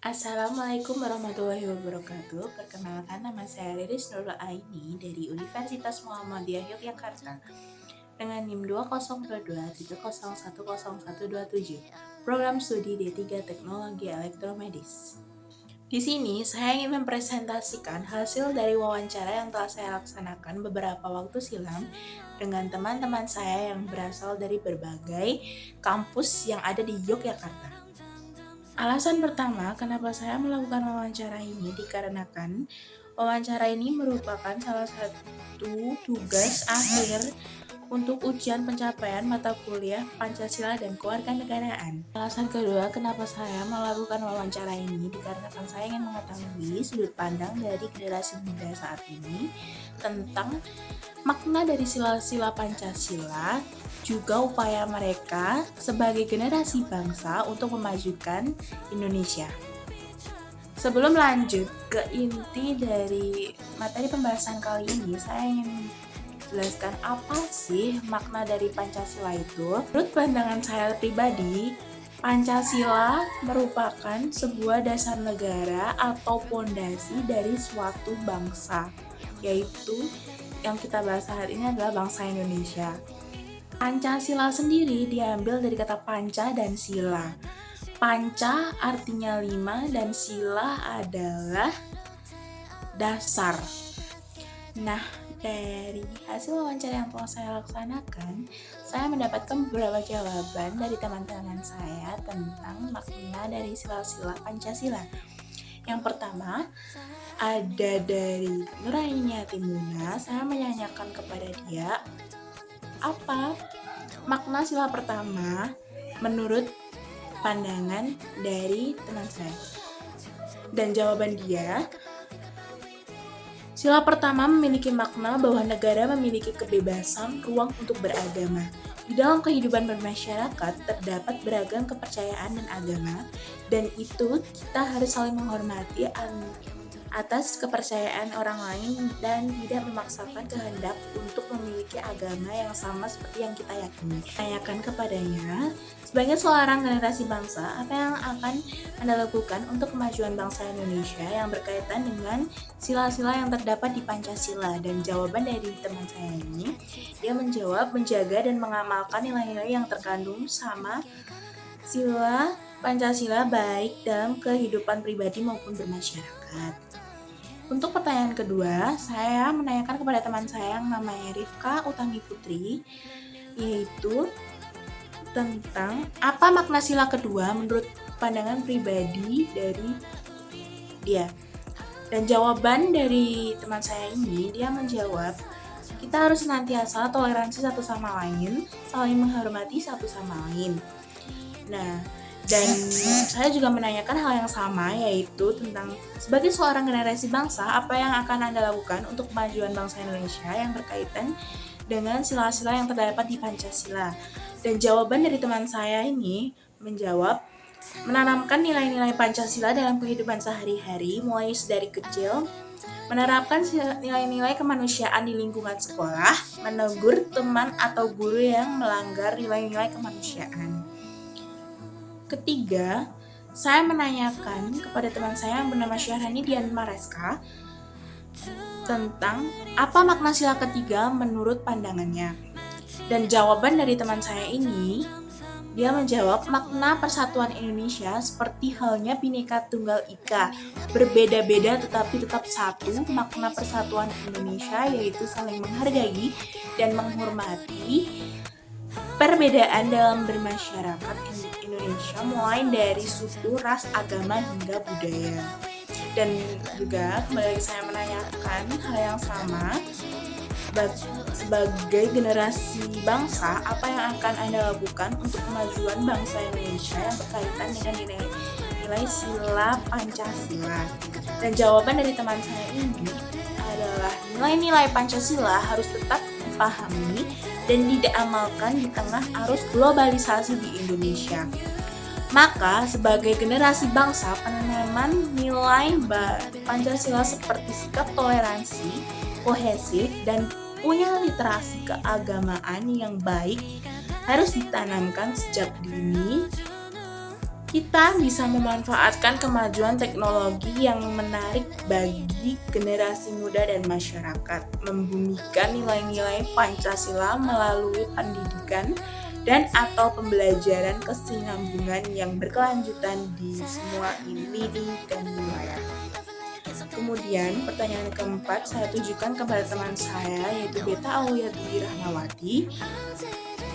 Assalamualaikum warahmatullahi wabarakatuh. Perkenalkan, nama saya Riris Nurul Aini dari Universitas Muhammadiyah Yogyakarta dengan NIM 2022.010127, program studi D3 Teknologi Elektromedis. Di sini saya ingin mempresentasikan hasil dari wawancara yang telah saya laksanakan beberapa waktu silam dengan teman-teman saya yang berasal dari berbagai kampus yang ada di Yogyakarta. Alasan pertama kenapa saya melakukan wawancara ini dikarenakan wawancara ini merupakan salah satu tugas akhir untuk ujian pencapaian mata kuliah Pancasila dan Kewarganegaraan. Alasan kedua kenapa saya melakukan wawancara ini dikarenakan saya ingin mengetahui sudut pandang dari generasi muda saat ini tentang makna dari sila-sila Pancasila, juga upaya mereka sebagai generasi bangsa untuk memajukan Indonesia. Sebelum lanjut ke inti dari materi pembahasan kali ini, saya ingin jelaskan apa sih makna dari Pancasila itu. Menurut pandangan saya pribadi, Pancasila merupakan sebuah dasar negara atau pondasi dari suatu bangsa, yaitu yang kita bahas hari ini adalah bangsa Indonesia. Pancasila sendiri diambil dari kata panca dan sila. Panca artinya 5 dan sila adalah dasar. Nah, dari hasil wawancara yang telah saya laksanakan, saya mendapatkan beberapa jawaban dari teman-teman saya tentang makna dari sila-sila Pancasila. Yang pertama, ada dari Nuraini Timuna. Saya menanyakan kepada dia, apa makna sila pertama menurut pandangan dari teman saya? Dan jawaban dia, sila pertama memiliki makna bahwa negara memiliki kebebasan ruang untuk beragama. Di dalam kehidupan bermasyarakat terdapat beragam kepercayaan dan agama, dan itu kita harus saling menghormati atas kepercayaan orang lain dan tidak memaksakan kehendak untuk memiliki agama yang sama seperti yang kita yakini. Tanyakan kepadanya, sebagai seorang generasi bangsa, apa yang akan Anda lakukan untuk kemajuan bangsa Indonesia yang berkaitan dengan sila-sila yang terdapat di Pancasila? Dan jawaban dari teman saya ini, dia menjawab menjaga dan mengamalkan nilai-nilai yang terkandung sama sila Pancasila baik dalam kehidupan pribadi maupun bermasyarakat. Untuk pertanyaan kedua, saya menanyakan kepada teman saya yang namanya Rifka Utami Putri, yaitu tentang apa makna sila kedua menurut pandangan pribadi dari dia. Dan jawaban dari teman saya ini, dia menjawab, kita harus senantiasa toleransi satu sama lain, saling menghormati satu sama lain. Nah, dan saya juga menanyakan hal yang sama, yaitu tentang sebagai seorang generasi bangsa, apa yang akan Anda lakukan untuk kemajuan bangsa Indonesia yang berkaitan dengan sila-sila yang terdapat di Pancasila. Dan jawaban dari teman saya ini menjawab, menanamkan nilai-nilai Pancasila dalam kehidupan sehari-hari mulai dari kecil, menerapkan nilai-nilai kemanusiaan di lingkungan sekolah, menegur teman atau guru yang melanggar nilai-nilai kemanusiaan. Ketiga, saya menanyakan kepada teman saya yang bernama Syahrani Dian Mareska tentang apa makna sila ketiga menurut pandangannya. Dan jawaban dari teman saya ini, dia menjawab makna persatuan Indonesia seperti halnya Bhinneka Tunggal Ika, berbeda-beda tetapi tetap satu. Makna persatuan Indonesia yaitu saling menghargai dan menghormati perbedaan dalam bermasyarakat Indonesia, mulai dari suku, ras, agama, hingga budaya. Dan juga kembali lagi saya menanyakan hal yang sama, sebagai generasi bangsa, apa yang akan Anda lakukan untuk kemajuan bangsa Indonesia yang berkaitan dengan nilai sila Pancasila? Dan jawaban dari teman saya ini adalah nilai-nilai Pancasila harus tetap dipahami dan diamalkan di tengah arus globalisasi di Indonesia. Maka, sebagai generasi bangsa, penanaman nilai Pancasila seperti sikap toleransi, kohesif, dan punya literasi keagamaan yang baik harus ditanamkan sejak dini Kita bisa memanfaatkan kemajuan teknologi yang menarik bagi generasi muda dan masyarakat, membumikan nilai-nilai Pancasila melalui pendidikan dan atau pembelajaran kesinambungan yang berkelanjutan di semua lini dan wilayah. Kemudian pertanyaan keempat saya tujukan kepada teman saya yaitu Beta Auyati Rahmawati.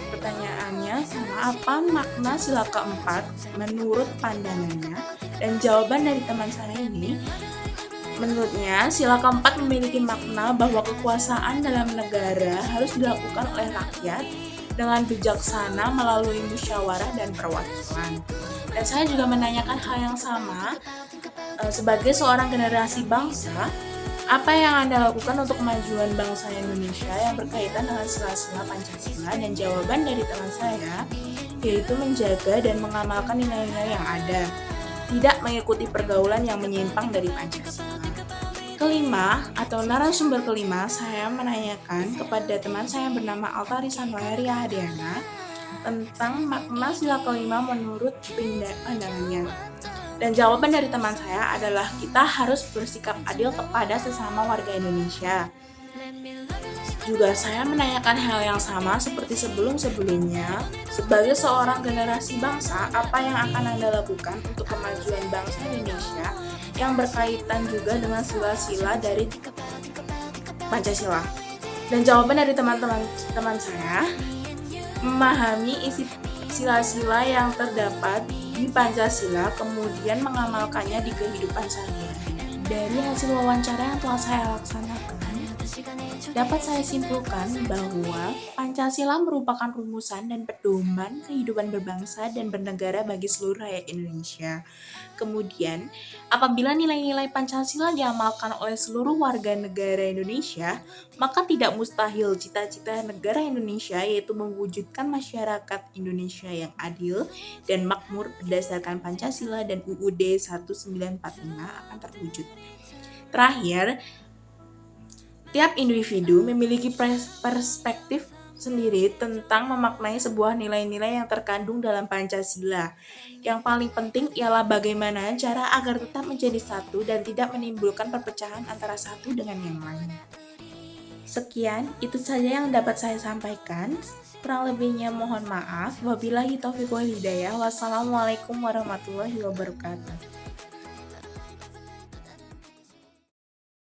Pertanyaannya sama, apa makna sila keempat menurut pandangannya? Dan jawaban dari teman saya ini, menurutnya sila keempat memiliki makna bahwa kekuasaan dalam negara harus dilakukan oleh rakyat dengan bijaksana melalui musyawarah dan perwakilan. Dan saya juga menanyakan hal yang sama, sebagai seorang generasi bangsa, apa yang Anda lakukan untuk kemajuan bangsa Indonesia yang berkaitan dengan sila-sila Pancasila? Dan jawaban dari teman saya yaitu menjaga dan mengamalkan nilai-nilai yang ada, tidak mengikuti pergaulan yang menyimpang dari Pancasila. Kelima, atau narasumber kelima, saya menanyakan kepada teman saya yang bernama Altari Sanwari Hadiana tentang makna sila kelima menurut pandangannya. Dan jawaban dari teman saya adalah kita harus bersikap adil kepada sesama warga Indonesia. Juga saya menanyakan hal yang sama seperti sebelum-sebelumnya. Sebagai seorang generasi bangsa, apa yang akan Anda lakukan untuk kemajuan bangsa Indonesia yang berkaitan juga dengan sila-sila dari Pancasila? Dan jawaban dari teman-teman saya, memahami isi sila-sila yang terdapat di Pancasila, kemudian mengamalkannya di kehidupan sehari-hari. Dari hasil wawancara yang telah saya laksanakan, dapat saya simpulkan bahwa Pancasila merupakan rumusan dan pedoman kehidupan berbangsa dan bernegara bagi seluruh rakyat Indonesia. Kemudian, apabila nilai-nilai Pancasila diamalkan oleh seluruh warga negara Indonesia, maka tidak mustahil cita-cita negara Indonesia yaitu mewujudkan masyarakat Indonesia yang adil dan makmur berdasarkan Pancasila dan UUD 1945 akan terwujud. Terakhir, tiap individu memiliki perspektif sendiri tentang memaknai sebuah nilai-nilai yang terkandung dalam Pancasila. Yang paling penting ialah bagaimana cara agar tetap menjadi satu dan tidak menimbulkan perpecahan antara satu dengan yang lain. Sekian, itu saja yang dapat saya sampaikan. Kurang lebihnya mohon maaf. Wabillahi taufiq wal hidayah. Wassalamualaikum warahmatullahi wabarakatuh.